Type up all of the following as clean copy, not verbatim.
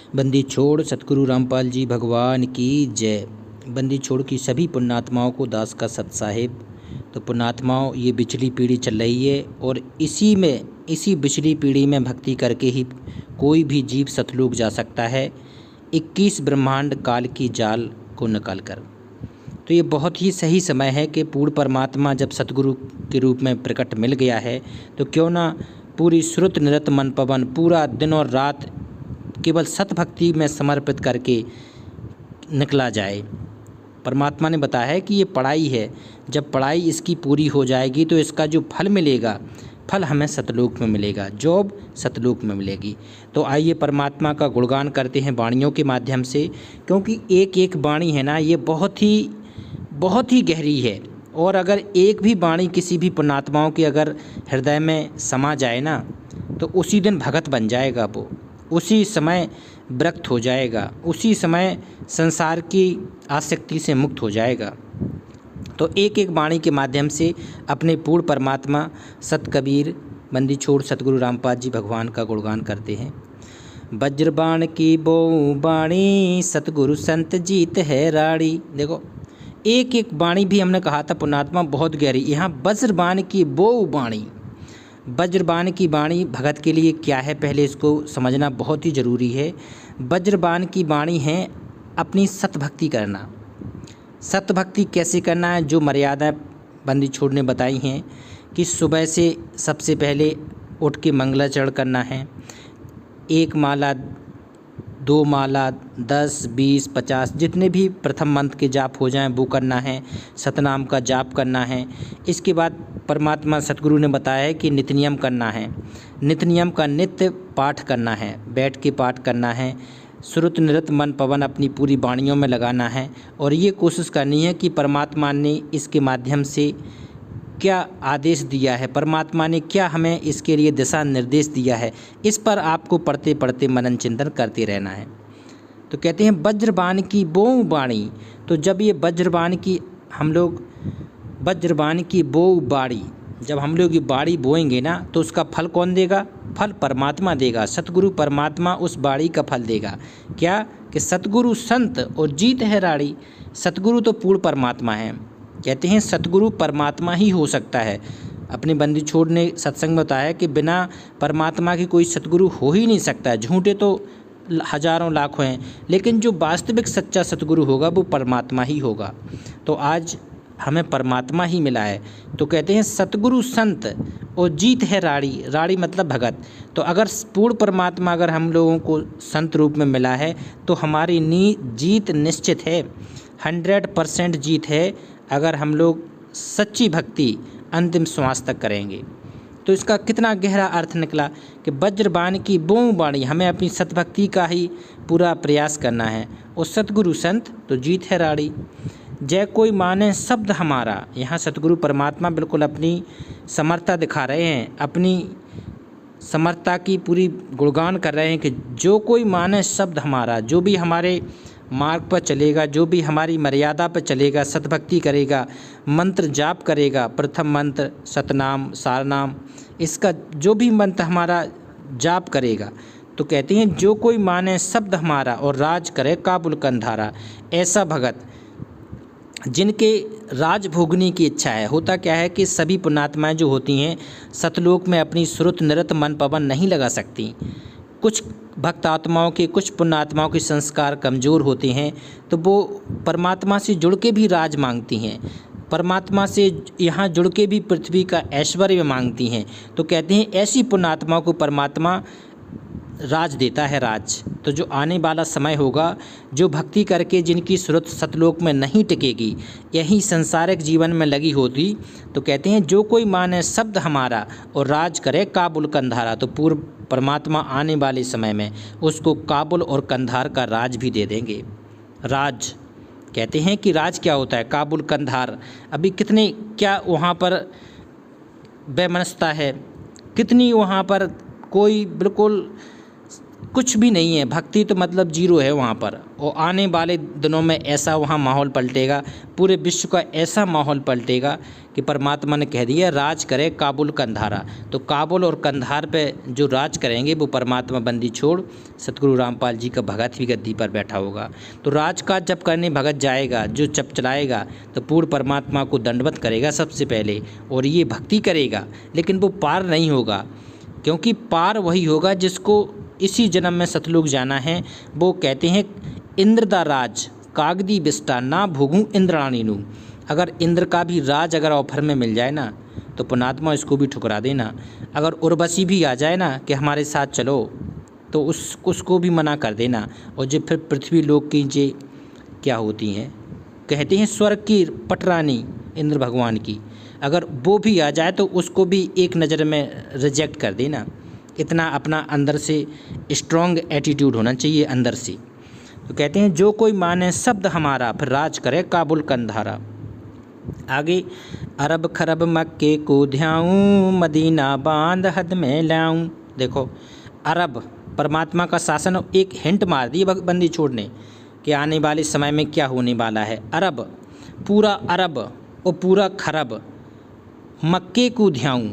बंदी छोड़ सतगुरु रामपाल जी भगवान की जय। बंदी छोड़ की सभी पुण्यात्माओं को दास का सत साहिब। तो पुण्यात्माओं, ये बिचली पीढ़ी चल रही है और इसी बिचली पीढ़ी में भक्ति करके ही कोई भी जीव सतलोक जा सकता है, 21 ब्रह्मांड काल की जाल को निकाल कर। तो ये बहुत ही सही समय है कि पूर्ण परमात्मा जब सतगुरु के रूप में प्रकट मिल गया है तो क्यों ना पूरी श्रुत निरत मन पवन पूरा दिन और रात केवल सत भक्ति में समर्पित करके निकला जाए। परमात्मा ने बताया है कि ये पढ़ाई है, जब पढ़ाई इसकी पूरी हो जाएगी तो इसका जो फल मिलेगा, फल हमें सतलोक में मिलेगा, जॉब सतलोक में मिलेगी। तो आइए परमात्मा का गुणगान करते हैं वाणियों के माध्यम से, क्योंकि एक एक वाणी है ना, ये बहुत ही गहरी है। और अगर एक भी वाणी किसी भी पुण्यात्माओं के अगर हृदय में समा जाए ना, तो उसी दिन भगत बन जाएगा वो, उसी समय विरक्त हो जाएगा, उसी समय संसार की आसक्ति से मुक्त हो जाएगा। तो एक एक वाणी के माध्यम से अपने पूर्ण परमात्मा सत कबीर बंदी छोड़ सतगुरु रामपाल जी भगवान का गुणगान करते हैं। वज्रबाण की बो बाणी सतगुरु संत जीत है राड़ी। देखो, एक एक वाणी भी हमने कहा था पुण्यात्मा बहुत गहरी। यहाँ वज्रबाण की बो बाणी, वज्रबाण की वाणी भगत के लिए क्या है, पहले इसको समझना बहुत ही ज़रूरी है। वज्रबाण की वाणी है अपनी सतभक्ति करना। सतभक्ति कैसे करना है, जो मर्यादाएं बंदी छोड़ ने बताई हैं कि सुबह से सबसे पहले उठ के मंगलाचरण करना है, 1 माला 2 माला 10 20 50 जितने भी प्रथम मंत्र के जाप हो जाएं वो करना है, सतनाम का जाप करना है। इसके बाद परमात्मा सतगुरु ने बताया है कि नित्य नियम करना है, नित्य नियम का नित्य पाठ करना है, बैठ के पाठ करना है, श्रुत निरत मन पवन अपनी पूरी वाणियों में लगाना है। और ये कोशिश करनी है कि परमात्मा ने इसके माध्यम से क्या आदेश दिया है, परमात्मा ने क्या हमें इसके लिए दिशा निर्देश दिया है, इस पर आपको पढ़ते पढ़ते मनन चिंतन करते रहना है। तो कहते हैं वज्रबाण की बो बाणी। तो जब ये वज्रबाण की हम लोग वज्रबाण की बो बाड़ी, जब हम लोग ये बाड़ी बोएंगे ना, तो उसका फल कौन देगा, फल परमात्मा देगा, सतगुरु परमात्मा उस बाड़ी का फल देगा। क्या कि सतगुरु संत और जीत है राड़ी। सतगुरु तो पूर्ण परमात्मा है, कहते हैं सतगुरु परमात्मा ही हो सकता है। अपने बंदी छोड़ ने सत्संग में बताया कि बिना परमात्मा के कोई सतगुरु हो ही नहीं सकता है। झूठे तो हजारों लाखों हैं, लेकिन जो वास्तविक सच्चा सतगुरु होगा वो परमात्मा ही होगा। तो आज हमें परमात्मा ही मिला है। तो कहते हैं सतगुरु संत और जीत है राड़ी, राड़ी मतलब भगत। तो अगर पूर्ण परमात्मा अगर हम लोगों को संत रूप में मिला है तो हमारी जीत निश्चित है, 100% जीत है, अगर हम लोग सच्ची भक्ति अंतिम श्वास तक करेंगे। तो इसका कितना गहरा अर्थ निकला कि वज्रबाण की बो बाणी, हमें अपनी सतभक्ति का ही पूरा प्रयास करना है। और सतगुरु संत तो जीत है राड़ी। जय कोई माने शब्द हमारा, यहाँ सतगुरु परमात्मा बिल्कुल अपनी समर्थता दिखा रहे हैं, अपनी समर्थता की पूरी गुणगान कर रहे हैं कि जो कोई माने शब्द हमारा, जो भी हमारे मार्ग पर चलेगा, जो भी हमारी मर्यादा पर चलेगा, सतभक्ति करेगा, मंत्र जाप करेगा, प्रथम मंत्र सतनाम सारनाम, इसका जो भी मंत्र हमारा जाप करेगा, तो कहते हैं जो कोई माने शब्द हमारा और राज करे काबुल कंधारा। ऐसा भगत जिनके राज भोगने की इच्छा है। होता क्या है कि सभी पुण्यात्माएं जो होती हैं सतलोक में अपनी श्रुत निरत मन पवन नहीं लगा सकती। कुछ भक्त आत्माओं के, कुछ पुण्यात्माओं के संस्कार कमज़ोर होते हैं, तो वो परमात्मा से जुड़ के भी राज मांगती हैं, परमात्मा से यहाँ जुड़ के भी पृथ्वी का ऐश्वर्य मांगती हैं। तो कहते हैं ऐसी पुण्यात्माओं को परमात्मा राज देता है, राज। तो जो आने वाला समय होगा, जो भक्ति करके जिनकी सुरत सतलोक में नहीं टिकेगी, यही संसारिक जीवन में लगी होती, तो कहते हैं जो कोई माने शब्द हमारा और राज करे काबुल कंधारा। तो पूर्व परमात्मा आने वाले समय में उसको काबुल और कंधार का राज भी दे देंगे। राज कहते हैं कि राज क्या होता है, काबुल कंधार। अभी कितने क्या वहाँ पर वैमनस्यता है, कितनी वहाँ पर कोई बिल्कुल कुछ भी नहीं है, भक्ति तो मतलब जीरो है वहाँ पर। और आने वाले दिनों में ऐसा वहाँ माहौल पलटेगा, पूरे विश्व का ऐसा माहौल पलटेगा कि परमात्मा ने कह दिया राज करे काबुल कंधारा। तो काबुल और कंधार पे जो राज करेंगे वो परमात्मा बंदी छोड़ सतगुरु रामपाल जी का भगत ही गद्दी पर बैठा होगा। तो राज काज जब करने भगत जाएगा, जो जब चलाएगा तो पूर्ण परमात्मा को दंडवत करेगा सबसे पहले, और ये भक्ति करेगा। लेकिन वो पार नहीं होगा, क्योंकि पार वही होगा जिसको इसी जन्म में सतलोक जाना है। वो कहते हैं इंद्र दा राज कागदी बिस्टा ना भोगूं इंद्राणी नू। अगर इंद्र का भी राज अगर ऑफर में मिल जाए ना तो पुणात्मा इसको भी ठुकरा देना। अगर उर्वशी भी आ जाए ना कि हमारे साथ चलो तो उसको भी मना कर देना। और जो फिर पृथ्वी लोक की जे क्या होती हैं, कहते हैं स्वर्ग की पटरानी इंद्र भगवान की, अगर वो भी आ जाए तो उसको भी एक नज़र में रिजेक्ट कर देना। इतना अपना अंदर से स्ट्रॉन्ग एटीट्यूड होना चाहिए अंदर से। तो कहते हैं जो कोई माने शब्द हमारा फिर राज करे काबुल कंधारा। आगे अरब खरब मक्के को ध्याऊं मदीना बांध हद में लाऊं। देखो अरब परमात्मा का शासन, एक हिंट मार दी बंदी छोड़ने कि आने वाले समय में क्या होने वाला है। अरब पूरा अरब और पूरा खरब मक्के को ध्याऊं,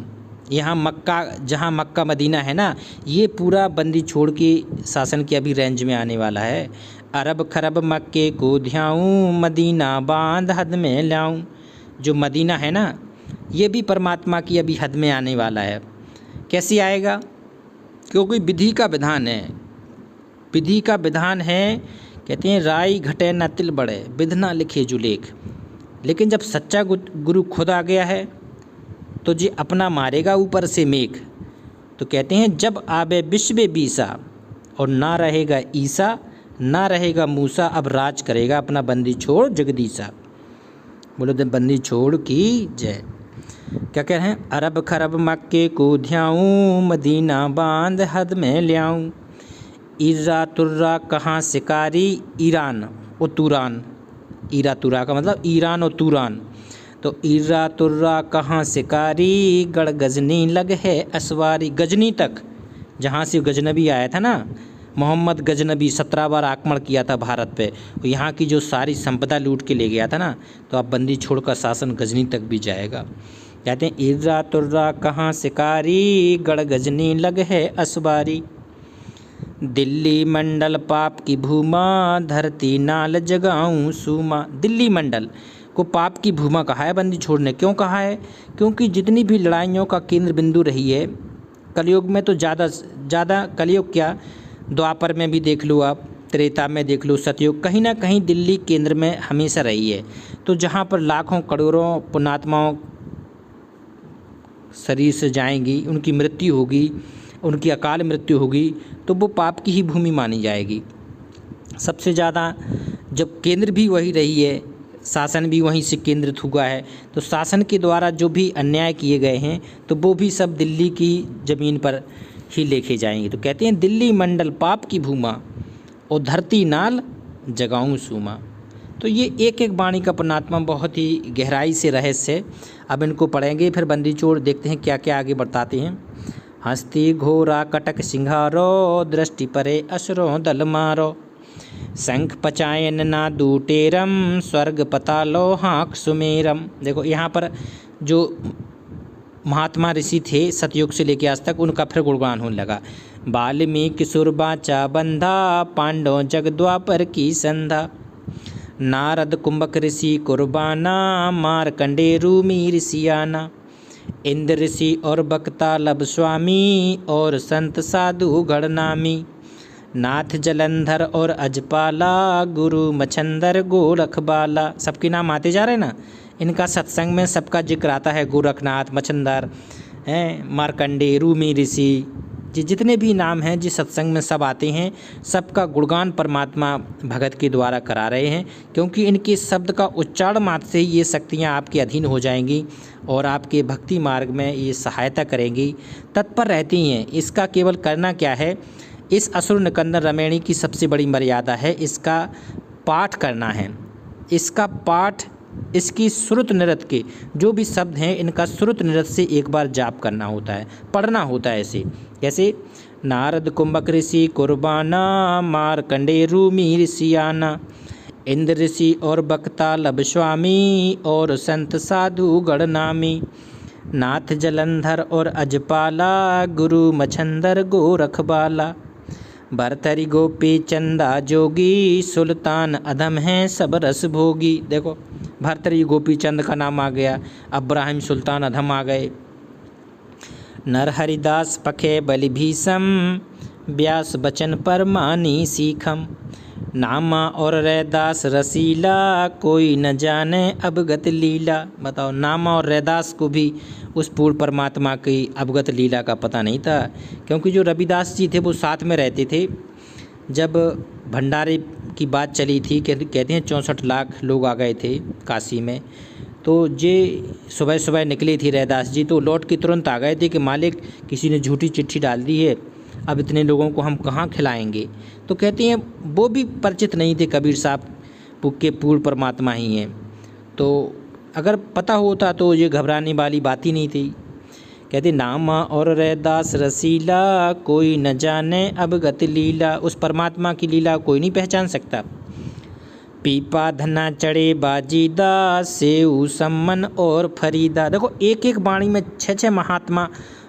यहाँ मक्का जहाँ मक्का मदीना है ना, ये पूरा बंदी छोड़ के शासन की अभी रेंज में आने वाला है। अरब खरब मक्के को ध्याऊं मदीना बांध हद में लाऊं। जो मदीना है ना ये भी परमात्मा की अभी हद में आने वाला है। कैसे आएगा? क्योंकि विधि का विधान है, विधि का विधान है। कहते हैं राई घटे न तिल बढ़े विधना लिखे जुलेख। लेकिन जब सच्चा गुरु खुद आ गया है तो जी अपना मारेगा ऊपर से मेघ। तो कहते हैं जब आबे विश्व बीसा और ना रहेगा ईसा ना रहेगा मूसा, अब राज करेगा अपना बंदी छोड़ जगदीसा। बोलो दे बंदी छोड़ की जय। क्या कह रहे हैं? अरब खरब मक्के को ध्याऊं मदीना बांध हद में ल्याऊं। इर्रा तुर्रा कहाँ शिकारी ईरान और तुरान। ईरा तुरा का मतलब ईरान और तुरान। तो इर्रा तुर्रा कहाँ शिकारी गढ़ गजनी लग है असवारी। गजनी तक, जहाँ से गजनबी आया था ना, मोहम्मद गजनबी 17 बार आक्रमण किया था भारत पे, यहाँ की जो सारी संपदा लूट के ले गया था ना, तो अब बंदी छोड़ का शासन गजनी तक भी जाएगा। कहते हैं इर्रा तुर्रा कहाँ शिकारी गढ़ गजनी लग है असवारी। दिल्ली मंडल पाप की भूमा धरती नाल जगाऊं सूमा। दिल्ली मंडल को पाप की भूमा कहा है बंदी छोड़ ने। क्यों कहा है? क्योंकि जितनी भी लड़ाइयों का केंद्र बिंदु रही है कलयुग में, तो ज़्यादा कलयुग क्या, द्वापर में भी देख लो आप, त्रेता में देख लो, सतयुग, कहीं ना कहीं दिल्ली केंद्र में हमेशा रही है। तो जहाँ पर लाखों करोड़ों पुण्यात्माओं शरीर से जाएंगी, उनकी मृत्यु होगी, उनकी अकाल मृत्यु होगी, तो वो पाप की ही भूमि मानी जाएगी। सबसे ज़्यादा जब केंद्र भी वही रही है, शासन भी वहीं से केंद्रित हुआ है, तो शासन के द्वारा जो भी अन्याय किए गए हैं तो वो भी सब दिल्ली की ज़मीन पर ही लेके जाएंगे। तो कहते हैं दिल्ली मंडल पाप की भूमा और धरती नाल जगाऊं सूमा। तो ये एक एक वाणी का पुण्यात्मा बहुत ही गहराई से रहस्य है। अब इनको पढ़ेंगे, फिर बंदी छोड़ देखते हैं क्या क्या आगे बताते हैं। हस्ती घोरा कटक सिंहारो दृष्टि परे असुरों दल मारो। शंख पचायन ना दूटेरम स्वर्ग पतालो हाक सुमेरम। देखो यहाँ पर जो महात्मा ऋषि थे सतयुग से लेकर आज तक, उनका फिर गुणगान होने लगा। वाल्मीकि सुरबाचा बंधा पांडव जग द्वापर की संधा। नारद कुंभक ऋषि कुर्बाना मारकंडे रूमी ऋषियाना। इंद्र ऋषि और बक्ता लब स्वामी और संत साधु गणनामी। नाथ जलंधर और अजपाला गुरु मछंदर गोरखबाला। सबके नाम आते जा रहे हैं ना, इनका सत्संग में सबका जिक्र आता है। गोरखनाथ, मछंदर हैं, मार्कंडे, रूमी ऋषि, जितने भी नाम हैं जिस सत्संग में सब आते हैं, सबका गुणगान परमात्मा भगत के द्वारा करा रहे हैं। क्योंकि इनके शब्द का उच्चारण मात्र से ही ये शक्तियाँ आपके अधीन हो जाएंगी और आपके भक्ति मार्ग में ये सहायता करेंगी, तत्पर रहती हैं। इसका केवल करना क्या है, इस असुर निकंदन रमैणी की सबसे बड़ी मर्यादा है इसका पाठ करना है। इसका पाठ, इसकी श्रुत नृत्य के जो भी शब्द हैं इनका श्रुत नृत्य से एक बार जाप करना होता है, पढ़ना होता है। ऐसे जैसे नारद कुंभक ऋषि कुर्बाना, मारकंडे रूमी ऋषियाना, इंद्र ऋषि और बक्ता लब स्वामी, और संत साधु गणनामी, नाथ जलंधर और अजपाला, गुरु मछंदर गोरखबाला, भरतरी गोपी चंदा जोगी, सुल्तान अधम हैं सब रस भोगी। देखो भरतरी गोपी चंद का नाम आ गया, अब्राहिम सुल्तान अधम आ गए। नरहरिदास पखे बलि भीषम, व्यास बचन पर मानी सीखम, नामा और रैदास रसीला, कोई न जाने अवगत लीला। बताओ, नामा और रैदास को भी उस पूर्ण परमात्मा की अवगत लीला का पता नहीं था, क्योंकि जो रविदास जी थे वो साथ में रहते थे। जब भंडारे की बात चली थी, कहते हैं 64 लाख लोग आ गए थे काशी में, तो जे सुबह सुबह निकली थी रैदास जी, तो लौट के तुरंत आ गए थे कि मालिक किसी ने झूठी चिट्ठी डाल दी है, अब इतने लोगों को हम कहाँ खिलाएंगे। तो कहते हैं वो भी परिचित नहीं थे कबीर साहब के पूर्ण परमात्मा ही हैं, तो अगर पता होता तो ये घबराने वाली बात ही नहीं थी। कहते नामा और रैदास रसीला, कोई न जाने अवगत लीला, उस परमात्मा की लीला कोई नहीं पहचान सकता। पीपा धना चढ़े बाजीदा, सेऊ सम्मन और फरीदा। देखो एक एक वाणी में 6 महात्मा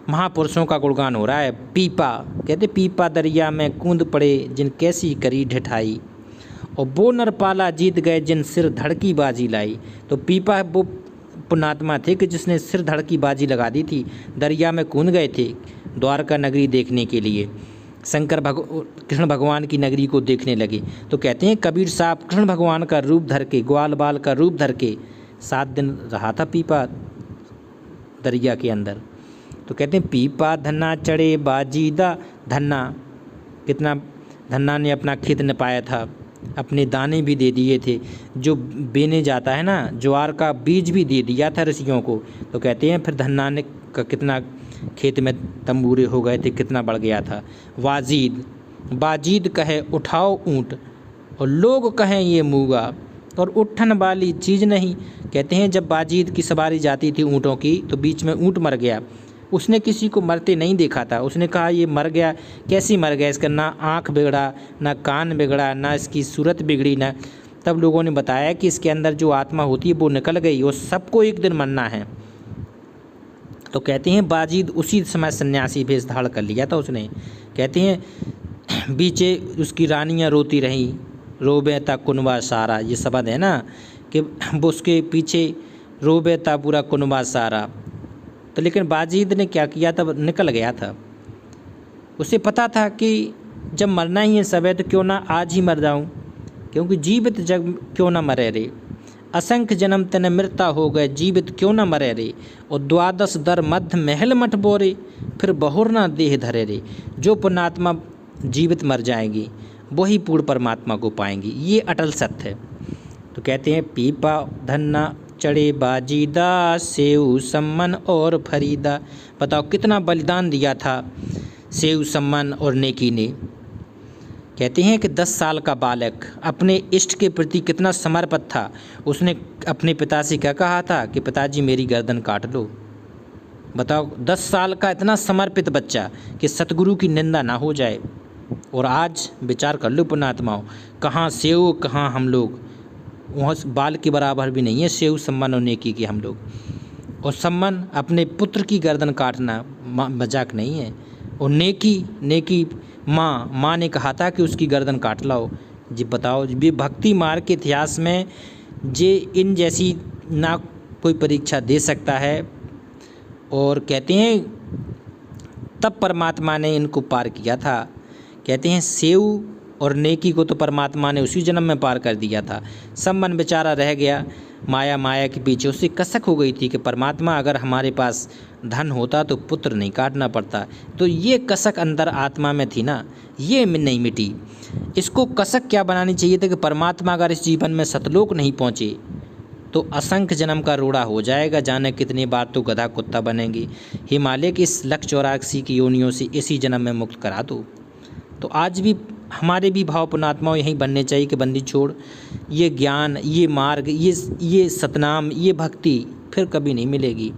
महापुरुषों का गुणगान हो रहा है। पीपा, कहते पीपा दरिया में कूद पड़े, जिन कैसी करी ढिठाई, और वो नरपाला जीत गए, जिन सिर धड़की बाजी लाई। तो पीपा वो पुण्यात्मा थे कि जिसने सिर धड़की बाजी लगा दी थी, दरिया में कूद गए थे द्वारका नगरी देखने के लिए, कृष्ण भगवान की नगरी को देखने लगे। तो कहते हैं कबीर साहब कृष्ण भगवान का रूप धर के, ग्वाल बाल का रूप धर के 7 दिन रहा था पीपा दरिया के अंदर। तो कहते हैं पीपा धन्ना चढ़े बाजीदा, धन्ना कितना, धन्ना ने अपना खेत नपाया था, अपने दाने भी दे दिए थे, जो बेने जाता है ना, ज्वार का बीज भी दे दिया था ऋषियों को। तो कहते हैं फिर धन्ना ने का कितना खेत में तंबूरे हो गए थे, कितना बढ़ गया था। वाजीद, बाजीद कहे उठाओ ऊँट, और लोग कहें ये मूगा, और उठन वाली चीज़ नहीं। कहते हैं जब बाजीद की सवारी जाती थी ऊँटों की, तो बीच में ऊँट मर गया, उसने किसी को मरते नहीं देखा था। उसने कहा ये मर गया, कैसी मर गया, इसका ना आँख बिगड़ा, ना कान बिगड़ा, ना इसकी सूरत बिगड़ी, ना। तब लोगों ने बताया कि इसके अंदर जो आत्मा होती है वो निकल गई, और सबको एक दिन मरना है। तो कहते हैं बाजीद उसी समय सन्यासी भेष धारण कर लिया था उसने। कहते हैं बीचे उसकी रानियाँ रोती रहीं, रोबे ता कुनबा सारा, ये शब्द है ना कि वो उसके पीछे रोबे ता पूरा कुनबा सारा। तो लेकिन बाजीद ने क्या किया था, निकल गया था। उसे पता था कि जब मरना ही है सब है, तो क्यों ना आज ही मर जाऊं, क्योंकि जीवित जग क्यों ना मरे रे, असंख्य जन्म तने मृता हो गए, जीवित क्यों ना मरे रे, और 12 दर मध्य महल मठ बोरे, फिर बहुर ना देह धरे रे। जो पुण्यात्मा जीवित मर जाएंगी वही पूर्ण परमात्मा को पाएंगी, ये अटल सत्य है। तो कहते हैं पीपा धन्ना चढ़े बाजीदा, सेऊ सम्मन और फरीदा। बताओ कितना बलिदान दिया था सेऊ सम्मन और नेकी ने। कहते हैं कि 10 साल का बालक अपने इष्ट के प्रति कितना समर्पित था। उसने अपने पिता से क्या कहा था कि पिताजी मेरी गर्दन काट लो। बताओ 10 साल का इतना समर्पित बच्चा कि सतगुरु की निंदा ना हो जाए। और आज विचार कर लो पुण्यात्माओं, कहाँ सेऊ कहाँ हम लोग, वहाँ बाल के बराबर भी नहीं है सेऊ सम्मान और नेकी की हम लोग। और सम्मान अपने पुत्र की गर्दन काटना मजाक नहीं है। और नेकी माँ ने कहा था कि उसकी गर्दन काट लाओ। जी बताओ, ये भक्ति मार्ग के इतिहास में जे इन जैसी ना कोई परीक्षा दे सकता है। और कहते हैं तब परमात्मा ने इनको पार किया था। कहते हैं सेऊ और नेकी को तो परमात्मा ने उसी जन्म में पार कर दिया था। सम्मन बेचारा रह गया माया के पीछे, उससे कसक हो गई थी कि परमात्मा अगर हमारे पास धन होता तो पुत्र नहीं काटना पड़ता। तो ये कसक अंदर आत्मा में थी ना, ये नहीं मिटी। इसको कसक क्या बनानी चाहिए था कि परमात्मा अगर इस जीवन में सतलोक नहीं पहुँचे तो असंख्य जन्म का रोड़ा हो जाएगा, जाने कितनी बार तो गधा कुत्ता बनेंगे। हिमालय के इस 184 की योनियों से इसी जन्म में मुक्त करा दो। तो आज भी हमारे भी भाव पुण्यात्माओं यही बनने चाहिए कि बंदी छोड़, ये ज्ञान, ये मार्ग, ये सतनाम, ये भक्ति फिर कभी नहीं मिलेगी।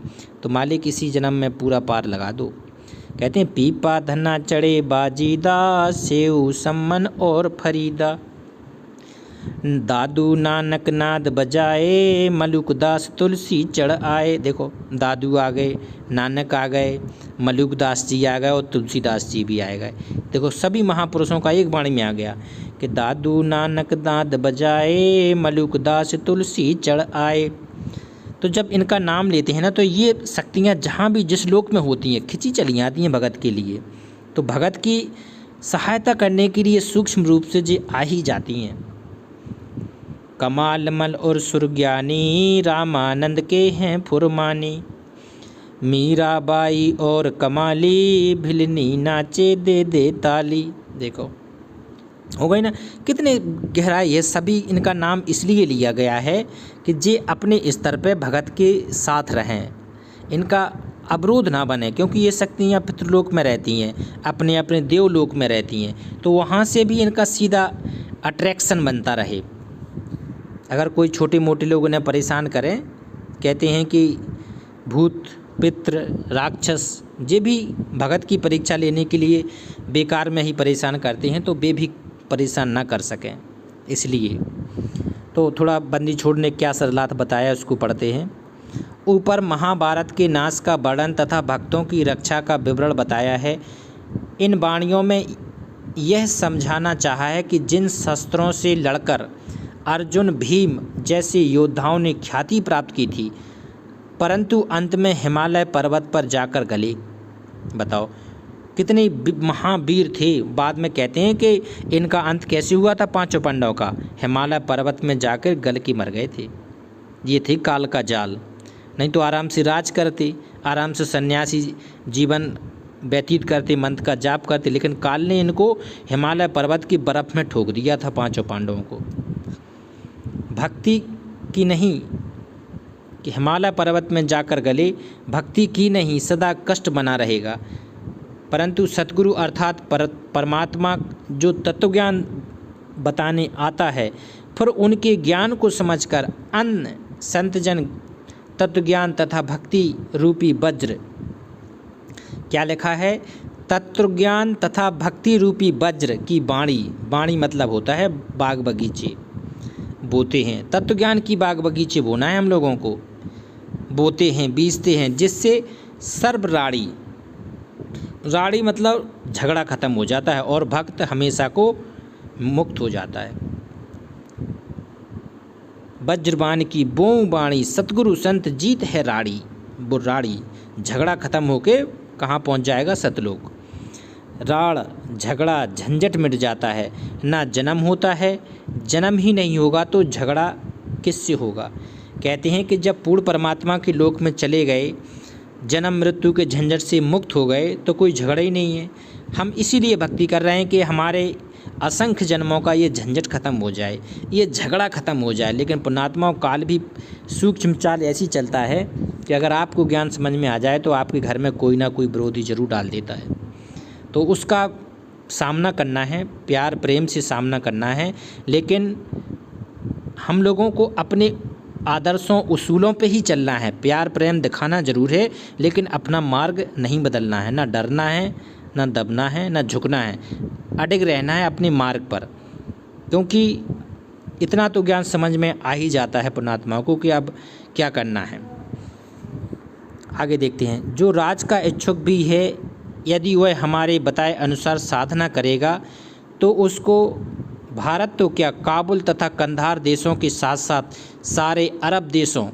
तो मालिक इसी जन्म में पूरा पार लगा दो। कहते हैं पीपा धना चढ़े बाजीदा, सेऊ सम्मन और फरीदा। दादू नानक नाद बजाए, मलुकदास तुलसी चढ़ आए। देखो दादू आ गए, नानक आ गए, मलुकदास जी आ गए और तुलसीदास जी भी आ गए। देखो सभी महापुरुषों का एक वाणी में आ गया कि दादू नानक नाद बजाए, मलुकदास तुलसी चढ़ आए। तो जब इनका नाम लेते हैं ना तो ये शक्तियाँ जहाँ भी जिस लोक में होती हैं खिंची चली आती हैं भगत के लिए। तो भगत की सहायता करने के लिए सूक्ष्म रूप से जे आ ही जाती हैं। कमालमल और सुरज्ञानी, रामानंद के हैं फुरमानी। मीराबाई और कमाली, भिलनी नाचे दे दे ताली। देखो हो गई ना कितने गहराई है। सभी इनका नाम इसलिए लिया गया है कि जे अपने स्तर पे भगत के साथ रहें, इनका अवरोध ना बने, क्योंकि ये शक्तियाँ पितृलोक में रहती हैं, अपने अपने देवलोक में रहती हैं, तो वहाँ से भी इनका सीधा अट्रैक्शन बनता रहे। अगर कोई छोटे मोटे लोग उन्हें परेशान करें, कहते हैं कि भूत पित्र राक्षस ये भी भगत की परीक्षा लेने के लिए बेकार में ही परेशान करते हैं, तो वे भी परेशान ना कर सकें। इसलिए तो थोड़ा बंदी छोड़ ने क्या सरलाथ बताया उसको पढ़ते हैं। ऊपर महाभारत के नाश का वर्णन तथा भक्तों की रक्षा का विवरण बताया है। इन वाणियों में यह समझाना चाहा है कि जिन शस्त्रों से लड़कर अर्जुन भीम जैसे योद्धाओं ने ख्याति प्राप्त की थी, परंतु अंत में हिमालय पर्वत पर जाकर गले। बताओ कितने महावीर थे। बाद में कहते हैं कि इनका अंत कैसे हुआ था पांचों पांडवों का, हिमालय पर्वत में जाकर गल के मर गए थे। ये थे काल का जाल, नहीं तो आराम से राज करते, आराम से सन्यासी जीवन व्यतीत करते, मंत्र का जाप करते, लेकिन काल ने इनको हिमालय पर्वत की बर्फ़ में ठोक दिया था पांचों पांडवों को। भक्ति की नहीं कि हिमालय पर्वत में जाकर गले, भक्ति की नहीं सदा कष्ट बना रहेगा, परंतु सतगुरु अर्थात परमात्मा जो तत्वज्ञान बताने आता है, फिर उनके ज्ञान को समझकर अन्य संतजन तत्वज्ञान तथा भक्ति रूपी वज्र, क्या लिखा है, तत्वज्ञान तथा भक्ति रूपी वज्र की बाणी मतलब होता है बाग बगीचे बोते हैं। तत्वज्ञान की बाग बगीचे बोना है हम लोगों को, बोते हैं बीजते हैं, जिससे सर्व राड़ी मतलब झगड़ा खत्म हो जाता है और भक्त हमेशा को मुक्त हो जाता है। वज्रबाण की बों बाणी, सतगुरु संत जीत है राड़ी। बुर्राड़ी झगड़ा खत्म होके कहाँ पहुँच जाएगा, सतलोक। राड़ झगड़ा झंझट मिट जाता है, ना जन्म होता है, जन्म ही नहीं होगा तो झगड़ा किससे होगा। कहते हैं कि जब पूर्ण परमात्मा के लोक में चले गए, जन्म मृत्यु के झंझट से मुक्त हो गए, तो कोई झगड़ा ही नहीं है। हम इसीलिए भक्ति कर रहे हैं कि हमारे असंख्य जन्मों का ये झंझट खत्म हो जाए, ये झगड़ा खत्म हो जाए। लेकिन पुण्यात्माओं काल भी सूक्ष्म चाल ऐसी चलता है कि अगर आपको ज्ञान समझ में आ जाए तो आपके घर में कोई ना कोई विरोधी जरूर डाल देता है। तो उसका सामना करना है, प्यार प्रेम से सामना करना है, लेकिन हम लोगों को अपने आदर्शों उसूलों पे ही चलना है। प्यार प्रेम दिखाना ज़रूर है, लेकिन अपना मार्ग नहीं बदलना है, ना डरना है, ना दबना है, ना झुकना है, अडिग रहना है अपने मार्ग पर। क्योंकि इतना तो ज्ञान समझ में आ ही जाता है पुण्यात्माओं को कि अब क्या करना है। आगे देखते हैं। जो राज का इच्छुक भी है, यदि वह हमारे बताए अनुसार साधना करेगा तो उसको भारत तो क्या काबुल तथा कंधार देशों के साथ साथ सारे अरब देशों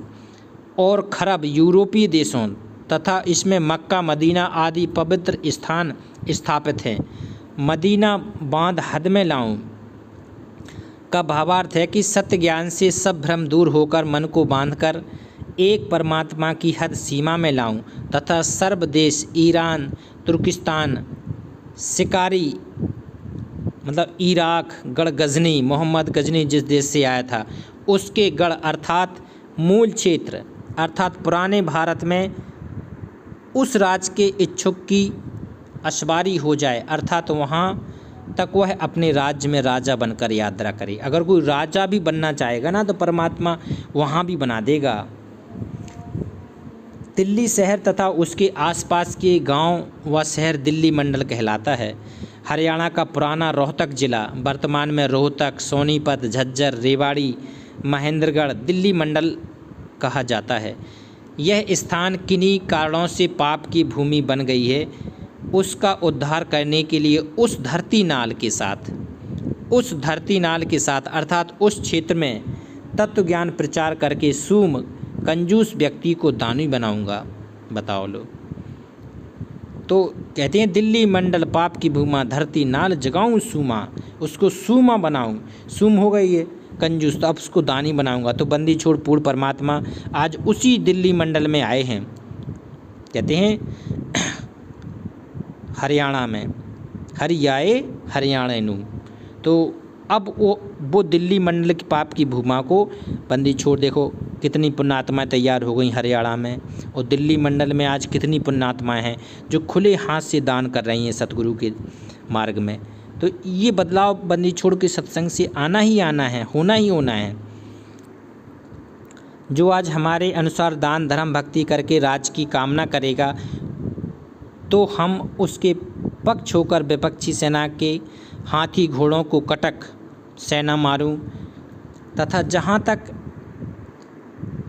और खरब यूरोपीय देशों तथा इसमें मक्का मदीना आदि पवित्र स्थान स्थापित हैं। मदीना बांध हद में लाऊं का भावार्थ है कि सत्य ज्ञान से सब भ्रम दूर होकर मन को बांधकर एक परमात्मा की हद सीमा में लाऊं तथा सर्व देश ईरान तुर्किस्तान शिकारी मतलब इराक गढ़ गजनी, मोहम्मद गजनी जिस देश से आया था उसके गढ़ अर्थात मूल क्षेत्र अर्थात पुराने भारत में उस राज के इच्छुक की अशबारी हो जाए, अर्थात वहाँ तक वह अपने राज्य में राजा बनकर यात्रा करे। अगर कोई राजा भी बनना चाहेगा ना तो परमात्मा वहाँ भी बना देगा। दिल्ली शहर तथा उसके आसपास के गांव व शहर दिल्ली मंडल कहलाता है। हरियाणा का पुराना रोहतक जिला वर्तमान में रोहतक, सोनीपत, झज्जर, रेवाड़ी, महेंद्रगढ़ दिल्ली मंडल कहा जाता है। यह स्थान किन्हीं कारणों से पाप की भूमि बन गई है। उसका उद्धार करने के लिए उस धरती नाल के साथ अर्थात उस क्षेत्र में तत्व ज्ञान प्रचार करके सूम कंजूस व्यक्ति को दानी बनाऊंगा। बताओ लो। तो कहते हैं दिल्ली मंडल पाप की भूमा, धरती नाल जगाऊं सूमा, उसको सूमा बनाऊं। सूम हो गई है कंजूस, तो अब उसको दानी बनाऊंगा। तो बंदी छोड़ पूर्ण परमात्मा आज उसी दिल्ली मंडल में आए हैं। कहते हैं हरियाणा में हरियाए हरियाणा नू। तो अब वो दिल्ली मंडल की पाप की भूमा को बंदी छोड़, देखो कितनी पुण्यात्माएँ तैयार हो गई हरियाणा में, और दिल्ली मंडल में आज कितनी पुण्यात्माएँ हैं जो खुले हाथ से दान कर रही हैं सतगुरु के मार्ग में। तो ये बदलाव बंदी छोड़ के सत्संग से आना ही आना है, होना ही होना है। जो आज हमारे अनुसार दान धर्म भक्ति करके राज की कामना करेगा, तो हम उसके पक्ष होकर विपक्षी सेना के हाथी घोड़ों को कटक सेना मारूं, तथा जहाँ तक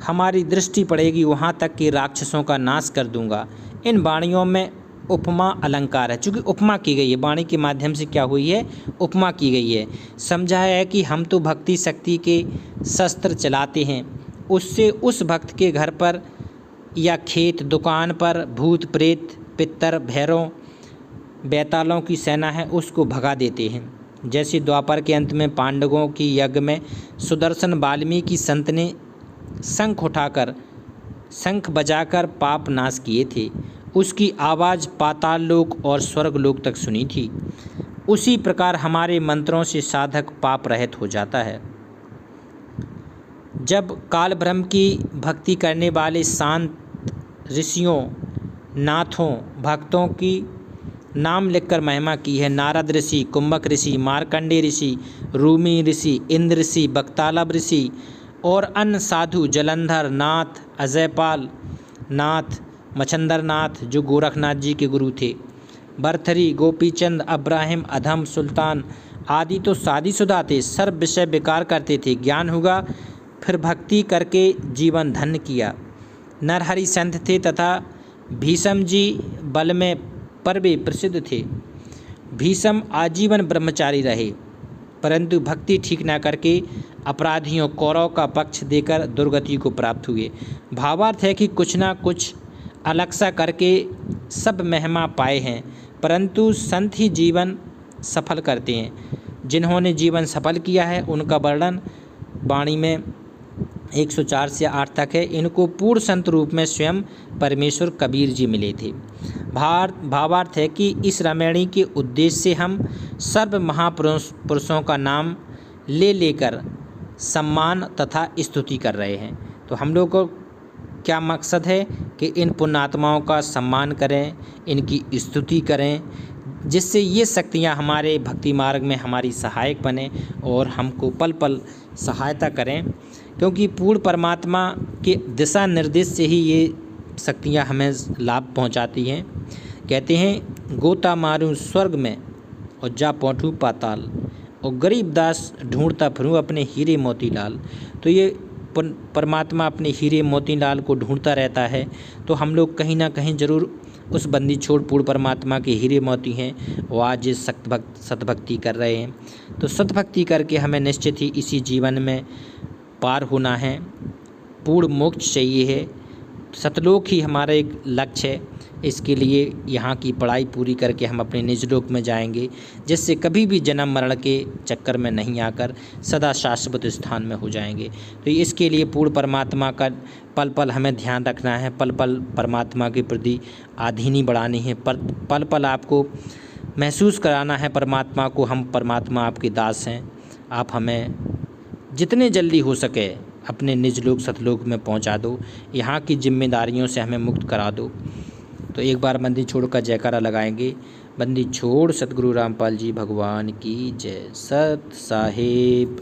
हमारी दृष्टि पड़ेगी वहाँ तक के राक्षसों का नाश कर दूंगा। इन वाणियों में उपमा अलंकार है, चूँकि उपमा की गई है, वाणी के माध्यम से क्या हुई है, उपमा की गई है। समझाया है कि हम तो भक्ति शक्ति के शस्त्र चलाते हैं, उससे उस भक्त के घर पर या खेत दुकान पर भूत प्रेत पितर भैरव बैतालों की सेना है उसको भगा देते हैं। जैसे द्वापर के अंत में पांडवों की यज्ञ में सुदर्शन वाल्मीकि संत ने शंख बजाकर पाप नाश किए थे, उसकी आवाज़ पाताल लोक और स्वर्ग लोक तक सुनी थी। उसी प्रकार हमारे मंत्रों से साधक पाप रहित हो जाता है। जब काल ब्रह्म की भक्ति करने वाले शांत ऋषियों नाथों भक्तों की नाम लिखकर महिमा की है, नारद ऋषि, कुंभक ऋषि, मार्कंडेय ऋषि, रूमी ऋषि, इंद्र ऋषि, बक्तालब ऋषि और अन्य साधु, जलंधर नाथ, अजयपाल नाथ, मच्छंदर नाथ जो गोरखनाथ जी के गुरु थे, भरथरी, गोपीचंद, अब्राहिम, अधम, सुल्तान आदि तो शादीशुदा थे, सर्व विषय बेकार करते थे। ज्ञान हुआ फिर भक्ति करके जीवन धन्य किया। नरहरि संत थे तथा भीष्म जी बल में परवे प्रसिद्ध थे। भीष्म आजीवन ब्रह्मचारी रहे, परंतु भक्ति ठीक न करके अपराधियों कौरव का पक्ष देकर दुर्गति को प्राप्त हुए। भावार्थ है कि कुछ ना कुछ अलग सा करके सब महिमा पाए हैं, परंतु संत ही जीवन सफल करते हैं। जिन्होंने जीवन सफल किया है उनका वर्णन वाणी में 104 से 8 तक है। इनको पूर्ण संत रूप में स्वयं परमेश्वर कबीर जी मिले थे। भावार्थ है कि इस रामायणी के उद्देश्य से हम सर्व महापुरुषों का नाम लेकर सम्मान तथा स्तुति कर रहे हैं। तो हम लोग को क्या मकसद है कि इन पुण्यात्माओं का सम्मान करें, इनकी स्तुति करें, जिससे ये शक्तियाँ हमारे भक्ति मार्ग में हमारी सहायक बने और हमको पल पल सहायता करें, क्योंकि पूर्ण परमात्मा के दिशा निर्देश से ही ये शक्तियाँ हमें लाभ पहुँचाती हैं। कहते हैं गोता मारूं स्वर्ग में और जा पहुँचूं पाताल, और गरीब दास ढूंढता फिरूं अपने हीरे मोतीलाल। तो ये परमात्मा अपने हीरे मोतीलाल को ढूंढता रहता है। तो हम लोग कहीं ना कहीं ज़रूर उस बंदी छोड़ पूर्ण परमात्मा के हीरे मोती हैं, वो आज सतभक्ति कर रहे हैं। तो सतभक्ति करके हमें निश्चित ही इसी जीवन में पार होना है, पूर्ण मोक्ष चाहिए है, सतलोक ही हमारा एक लक्ष्य है। इसके लिए यहाँ की पढ़ाई पूरी करके हम अपने निज लोक में जाएंगे, जिससे कभी भी जन्म मरण के चक्कर में नहीं आकर सदा शाश्वत स्थान में हो जाएंगे। तो इसके लिए पूर्ण परमात्मा का पल पल हमें ध्यान रखना है, पल पल परमात्मा के प्रति आधीनी बढ़ानी है, पल पल आपको महसूस कराना है परमात्मा को, हम परमात्मा आपके दास हैं, आप हमें जितने जल्दी हो सके अपने निज लोक सतलोक में पहुंचा दो, यहाँ की जिम्मेदारियों से हमें मुक्त करा दो। तो एक बार बंदी छोड़ का जयकारा लगाएंगे। बंदी छोड़ सतगुरु रामपाल जी भगवान की जय। सत साहेब।